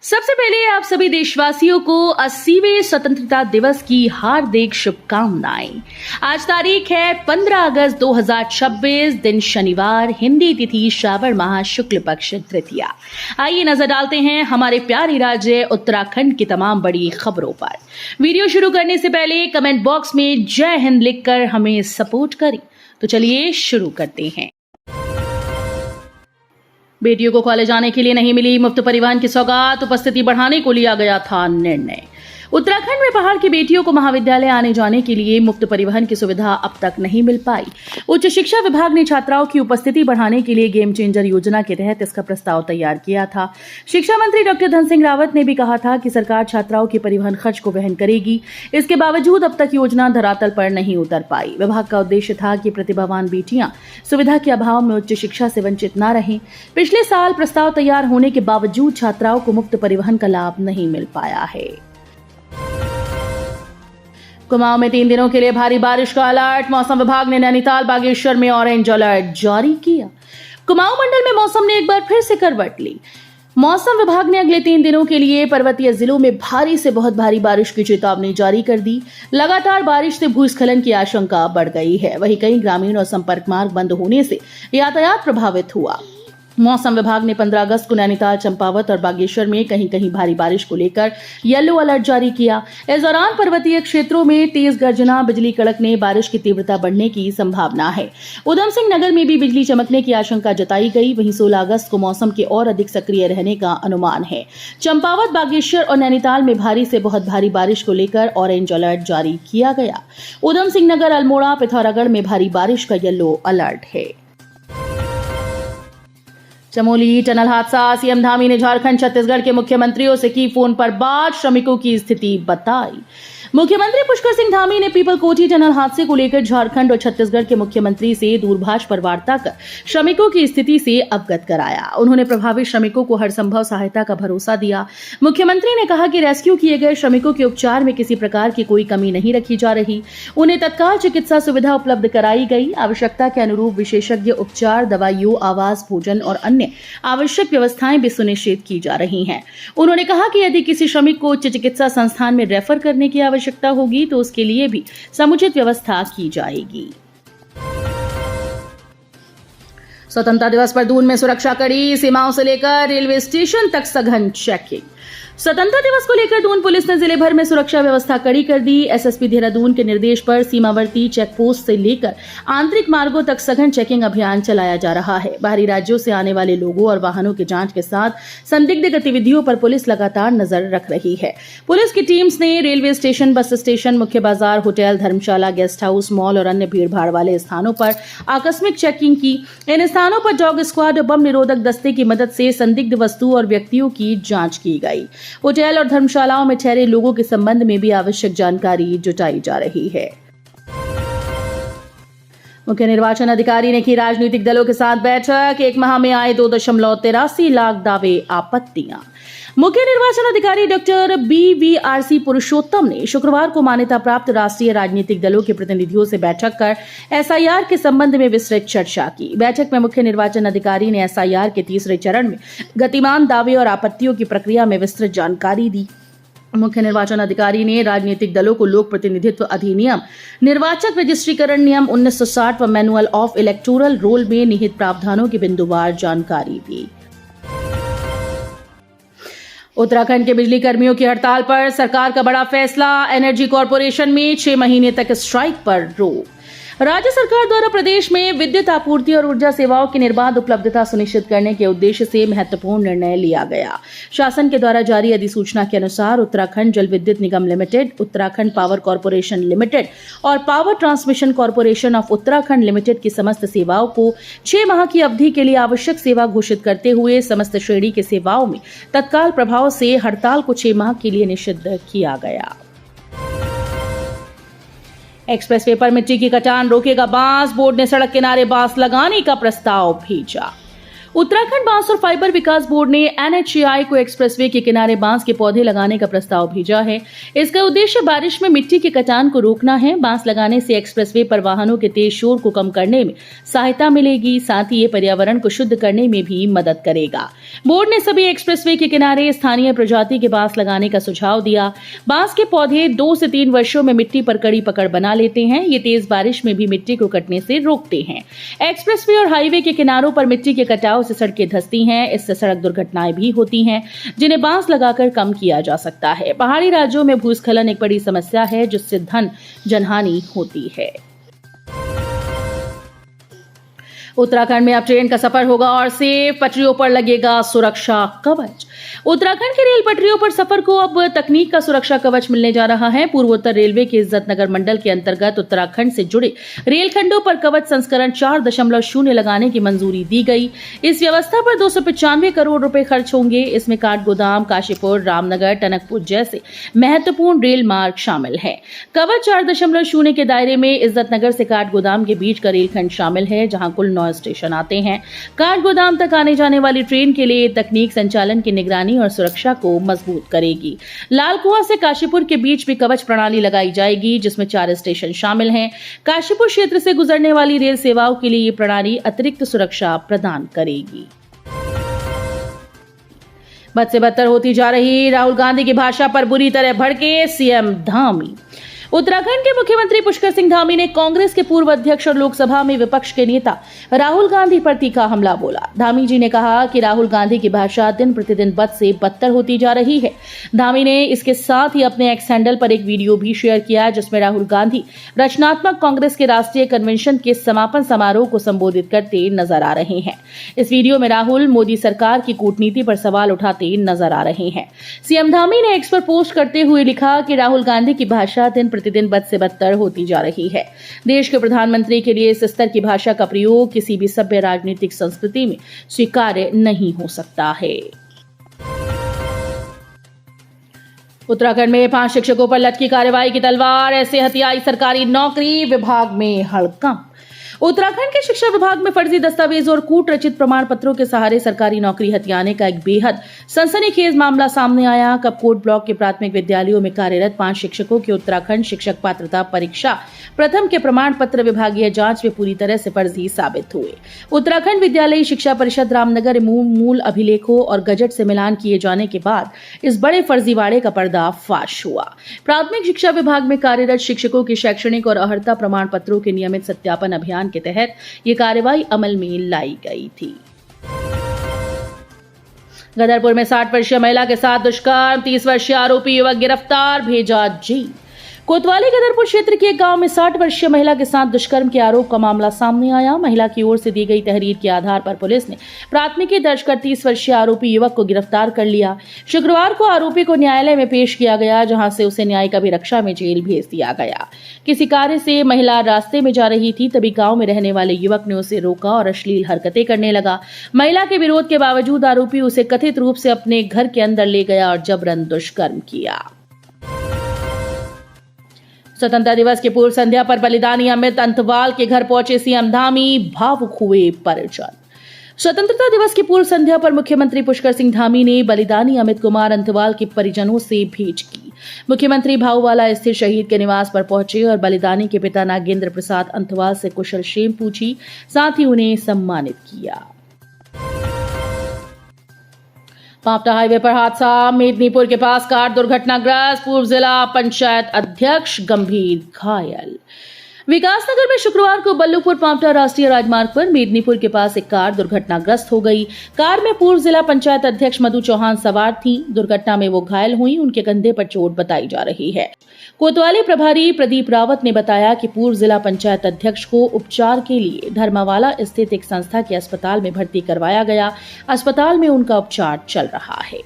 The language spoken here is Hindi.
सबसे पहले आप सभी देशवासियों को 80वें स्वतंत्रता दिवस की हार्दिक शुभकामनाएं। आज तारीख है 15 अगस्त 2026, दिन शनिवार, हिंदी तिथि श्रावण माह शुक्ल पक्ष तृतीया। आइए नजर डालते हैं हमारे प्यारे राज्य उत्तराखंड की तमाम बड़ी खबरों पर। वीडियो शुरू करने से पहले कमेंट बॉक्स में जय हिंद लिखकर हमें सपोर्ट करें। तो चलिए शुरू करते हैं। बेटियों को कॉलेज आने के लिए नहीं मिली मुफ्त परिवहन की सौगात, उपस्थिति बढ़ाने को लिया गया था निर्णय। उत्तराखंड में पहाड़ की बेटियों को महाविद्यालय आने जाने के लिए मुफ्त परिवहन की सुविधा अब तक नहीं मिल पाई। उच्च शिक्षा विभाग ने छात्राओं की उपस्थिति बढ़ाने के लिए गेम चेंजर योजना के तहत इसका प्रस्ताव तैयार किया था। शिक्षा मंत्री डॉक्टर धन सिंह रावत ने भी कहा था कि सरकार छात्राओं के परिवहन खर्च को वहन करेगी। इसके बावजूद अब तक योजना धरातल पर नहीं उतर पाई। विभाग का उद्देश्य था कि प्रतिभावान बेटियां सुविधा के अभाव में उच्च शिक्षा से वंचित न रहें। पिछले साल प्रस्ताव तैयार होने के बावजूद छात्राओं को मुफ्त परिवहन का लाभ नहीं मिल पाया है। कुमाऊं में 3 दिनों के लिए भारी बारिश का अलर्ट। मौसम विभाग ने नैनीताल, बागेश्वर में ऑरेंज अलर्ट जारी किया। कुमाऊं मंडल में मौसम ने एक बार फिर से करवट ली। मौसम विभाग ने अगले 3 दिनों के लिए पर्वतीय जिलों में भारी से बहुत भारी बारिश की चेतावनी जारी कर दी। लगातार बारिश से भूस्खलन की आशंका बढ़ गई है। वहीं कई ग्रामीण और संपर्क मार्ग बंद होने से यातायात प्रभावित हुआ। मौसम विभाग ने 15 अगस्त को नैनीताल, चंपावत और बागेश्वर में कहीं कहीं भारी बारिश को लेकर येलो अलर्ट जारी किया। इस दौरान पर्वतीय क्षेत्रों में तेज गर्जना, बिजली कड़कने, बारिश की तीव्रता बढ़ने की संभावना है। उधम सिंह नगर में भी बिजली चमकने की आशंका जताई गई। वहीं 16 अगस्त को मौसम के और अधिक सक्रिय रहने का अनुमान है। चंपावत, बागेश्वर और नैनीताल में भारी से बहुत भारी बारिश को लेकर ऑरेंज अलर्ट जारी किया गया। उधम सिंह नगर, अल्मोड़ा, पिथौरागढ़ में भारी बारिश का येलो अलर्ट है। चमोली टनल हादसा, सीएम धामी ने झारखंड, छत्तीसगढ़ के मुख्यमंत्रियों से की फोन पर बात, श्रमिकों की स्थिति बताई। मुख्यमंत्री पुष्कर सिंह धामी ने पीपलकोटी टनल हादसे को लेकर झारखंड और छत्तीसगढ़ के मुख्यमंत्री से दूरभाष पर वार्ता कर श्रमिकों की स्थिति से अवगत कराया। उन्होंने प्रभावित श्रमिकों को हर संभव सहायता का भरोसा दिया। मुख्यमंत्री ने कहा कि रेस्क्यू किए गए श्रमिकों के उपचार में किसी प्रकार की कोई कमी नहीं रखी जा रही। उन्हें तत्काल चिकित्सा सुविधा उपलब्ध कराई गई। आवश्यकता के अनुरूप विशेषज्ञ उपचार, दवाइयों, आवास, भोजन और अन्य आवश्यक व्यवस्थाएं भी सुनिश्चित की जा रही हैं। उन्होंने कहा कि यदि किसी श्रमिक को उच्च चिकित्सा संस्थान में रेफर करने की आवश्यकता होगी तो उसके लिए भी समुचित व्यवस्था की जाएगी। स्वतंत्रता दिवस पर दून में सुरक्षा कड़ी, सीमाओं से लेकर रेलवे स्टेशन तक सघन चेकिंग। स्वतंत्रता दिवस को लेकर दून पुलिस ने जिले भर में सुरक्षा व्यवस्था कड़ी कर दी। एसएसपी देहरादून के निर्देश पर सीमावर्ती चेकपोस्ट से लेकर आंतरिक मार्गों तक सघन चेकिंग अभियान चलाया जा रहा है। बाहरी राज्यों से आने वाले लोगों और वाहनों की जांच के साथ संदिग्ध गतिविधियों पर पुलिस लगातार नजर रख रही है। पुलिस की टीम्स ने रेलवे स्टेशन, बस स्टेशन, मुख्य बाजार, होटल, धर्मशाला, गेस्ट हाउस, मॉल और अन्य भीड़भाड़ वाले स्थानों पर आकस्मिक चेकिंग की। इन स्थानों पर डॉग स्क्वाड और बम निरोधक दस्ते की मदद से संदिग्ध वस्तु और व्यक्तियों की जांच की गई। होटल और धर्मशालाओं में ठहरे लोगों के संबंध में भी आवश्यक जानकारी जुटाई जा रही है। मुख्य निर्वाचन अधिकारी ने की राजनीतिक दलों के साथ बैठक। 1 माह में आए 2.83 लाख दावे, आपत्तियां। मुख्य निर्वाचन अधिकारी डॉक्टर BVRC पुरुषोत्तम ने शुक्रवार को मान्यता प्राप्त राष्ट्रीय राजनीतिक दलों के प्रतिनिधियों से बैठक कर SIR के संबंध में विस्तृत चर्चा की। बैठक में मुख्य निर्वाचन अधिकारी ने SIR के तीसरे चरण में गतिमान दावे और आपत्तियों की प्रक्रिया में विस्तृत जानकारी दी। मुख्य निर्वाचन अधिकारी ने राजनीतिक दलों को लोक प्रतिनिधित्व अधिनियम, निर्वाचक रजिस्ट्रीकरण नियम 1960 व मैनुअल ऑफ इलेक्टोरल रोल में निहित प्रावधानों की बिंदुवार जानकारी दी। उत्तराखंड के बिजली कर्मियों की हड़ताल पर सरकार का बड़ा फैसला। एनर्जी कॉर्पोरेशन में 6 महीने तक स्ट्राइक पर रोक। राज्य सरकार द्वारा प्रदेश में विद्युत आपूर्ति और ऊर्जा सेवाओं की निर्बाध उपलब्धता सुनिश्चित करने के उद्देश्य से महत्वपूर्ण निर्णय लिया गया। शासन के द्वारा जारी अधिसूचना के अनुसार Uttarakhand Jal Vidyut Nigam Limited, Uttarakhand Power Corporation Limited और Power Transmission Corporation of Uttarakhand Limited की समस्त सेवाओं को 6 माह की अवधि के लिए आवश्यक सेवा घोषित करते हुए समस्त श्रेणी की सेवाओं में तत्काल प्रभाव से हड़ताल को 6 माह के लिए निषिद्ध किया गया। एक्सप्रेसवे पर मिट्टी की कटान रोकेगा बांस। बोर्ड ने सड़क किनारे बांस लगाने का प्रस्ताव भेजा। उत्तराखंड बांस और फाइबर विकास बोर्ड ने NHAI को एक्सप्रेसवे के किनारे बांस के पौधे लगाने का प्रस्ताव भेजा है। इसका उद्देश्य बारिश में मिट्टी के कटान को रोकना है। बांस लगाने से एक्सप्रेसवे पर वाहनों के तेज शोर को कम करने में सहायता मिलेगी, साथ ही ये पर्यावरण को शुद्ध करने में भी मदद करेगा। बोर्ड ने सभी एक्सप्रेसवे के किनारे स्थानीय प्रजाति के बांस लगाने का सुझाव दिया। बांस के पौधे 2 से 3 वर्षों में मिट्टी पर कड़ी पकड़ बना लेते हैं। ये तेज बारिश में भी मिट्टी को कटने से रोकते हैं। एक्सप्रेसवे और हाईवे के किनारों पर मिट्टी के कटाव से सड़कें धंसती हैं। इससे सड़क दुर्घटनाएं भी होती हैं, जिन्हें बांस लगाकर कम किया जा सकता है। पहाड़ी राज्यों में भूस्खलन एक बड़ी समस्या है, जिससे धन जनहानि होती है। उत्तराखंड में अब ट्रेन का सफर होगा और सेफ, पटरियों पर लगेगा सुरक्षा कवच। उत्तराखंड की रेल पटरियों पर सफर को अब तकनीक का सुरक्षा कवच मिलने जा रहा है। पूर्वोत्तर रेलवे के इज्जतनगर मंडल के अंतर्गत उत्तराखंड से जुड़े रेलखंडों पर कवच संस्करण 4.0 लगाने की मंजूरी दी गई। इस व्यवस्था पर 295 करोड़ रुपए खर्च होंगे। इसमें काठगोदाम, काशीपुर, रामनगर, टनकपुर जैसे महत्वपूर्ण रेल मार्ग शामिल है। कवच 4.0 के दायरे में इज्जतनगर से काठगोदाम के बीच का रेलखंड शामिल है, जहां कुल 9 स्टेशन आते हैं। काठगोदाम तक आने जाने वाली ट्रेन के लिए तकनीक संचालन की निगरानी और सुरक्षा को मजबूत करेगी। लालकुआं से काशीपुर के बीच भी कवच प्रणाली लगाई जाएगी, जिसमें 4 स्टेशन शामिल हैं। काशीपुर क्षेत्र से गुजरने वाली रेल सेवाओं के लिए ये प्रणाली अतिरिक्त सुरक्षा प्रदान करेगी। बद से बदतर होती जा रही राहुल गांधी की भाषा पर बुरी तरह भड़के सीएम धामी। उत्तराखंड के मुख्यमंत्री पुष्कर सिंह धामी ने कांग्रेस के पूर्व अध्यक्ष और लोकसभा में विपक्ष के नेता राहुल गांधी पर तीखा हमला बोला। धामी जी ने कहा कि राहुल गांधी की भाषा दिन प्रतिदिन बद से बदतर होती जा रही है। धामी ने इसके साथ ही अपने एक्स हैंडल पर एक वीडियो भी शेयर किया, जिसमें राहुल गांधी रचनात्मक कांग्रेस के राष्ट्रीय कन्वेंशन के समापन समारोह को संबोधित करते नजर आ रहे हैं। इस वीडियो में राहुल मोदी सरकार की कूटनीति पर सवाल उठाते नजर आ रहे हैं। सीएम धामी ने एक्स पर पोस्ट करते हुए लिखा कि राहुल गांधी की भाषा दिन प्रतिदिन बद से बदतर होती जा रही है। देश के प्रधानमंत्री के लिए इस स्तर की भाषा का प्रयोग किसी भी सभ्य राजनीतिक संस्कृति में स्वीकार्य नहीं हो सकता है। उत्तराखंड में 5 शिक्षकों पर लटकी कार्रवाई की तलवार, ऐसे हथियाई सरकारी नौकरी, विभाग में हड़कंप। उत्तराखंड के शिक्षा विभाग में फर्जी दस्तावेज और कूट रचित प्रमाण पत्रों के सहारे सरकारी नौकरी हथियाने का एक बेहद सनसनीखेज मामला सामने आया। कपकोट ब्लॉक के प्राथमिक विद्यालयों में कार्यरत 5 शिक्षकों के उत्तराखंड शिक्षक पात्रता परीक्षा प्रथम के प्रमाण पत्र विभागीय जांच में पूरी तरह से फर्जी साबित हुए। उत्तराखंड विद्यालयी शिक्षा परिषद रामनगर मूल अभिलेखों और गजट से मिलान किए जाने के बाद इस बड़े फर्जीवाड़े का पर्दाफाश हुआ। प्राथमिक शिक्षा विभाग में कार्यरत शिक्षकों की शैक्षणिक और अर्हता प्रमाण पत्रों के नियमित सत्यापन अभियान के तहत ये कार्रवाई अमल में लाई गई थी। गदरपुर में 60 वर्षीय महिला के साथ दुष्कर्म, 30 वर्षीय आरोपी युवक गिरफ्तार, भेजा जेल। कोतवाली गदरपुर क्षेत्र के एक गांव में 60 वर्षीय महिला के साथ दुष्कर्म के आरोप का मामला सामने आया। महिला की ओर से दी गई तहरीर के आधार पर पुलिस ने प्राथमिकी दर्ज कर 30 वर्षीय आरोपी युवक को गिरफ्तार कर लिया। शुक्रवार को आरोपी को न्यायालय में पेश किया गया, जहां से उसे न्यायिक अभिरक्षा में जेल भेज दिया गया। किसी कार्य से महिला रास्ते में जा रही थी, तभी गांव में रहने वाले युवक ने उसे रोका और अश्लील हरकतें करने लगा। महिला के विरोध के बावजूद आरोपी उसे कथित रूप से अपने घर के अंदर ले गया और जबरन दुष्कर्म किया। स्वतंत्रता दिवस की पूर्व संध्या पर बलिदानी अमित अंतवाल के घर पहुंचे सीएम धामी, भावुक हुए परिजन। स्वतंत्रता दिवस की पूर्व संध्या पर मुख्यमंत्री पुष्कर सिंह धामी ने बलिदानी अमित कुमार अंतवाल के परिजनों से भेंट की। मुख्यमंत्री भाऊवाला स्थित शहीद के निवास पर पहुंचे और बलिदानी के पिता नागेंद्र प्रसाद अंतवाल से कुशल क्षेम पूछी, साथ ही उन्हें सम्मानित किया। पांवटा हाईवे पर हादसा, मेदिनीपुर के पास कार दुर्घटनाग्रस्त, पूर्व जिला पंचायत अध्यक्ष गंभीर घायल। विकासनगर में शुक्रवार को बल्लूपुर पांवटा राष्ट्रीय राजमार्ग पर मेदिनीपुर के पास एक कार दुर्घटनाग्रस्त हो गई। कार में पूर्व जिला पंचायत अध्यक्ष मधु चौहान सवार थीं। दुर्घटना में वो घायल हुई, उनके कंधे पर चोट बताई जा रही है। कोतवाली प्रभारी प्रदीप रावत ने बताया कि पूर्व जिला पंचायत अध्यक्ष को उपचार के लिए धर्मावाला स्थित एक संस्था के अस्पताल में भर्ती करवाया गया। अस्पताल में उनका उपचार चल रहा है।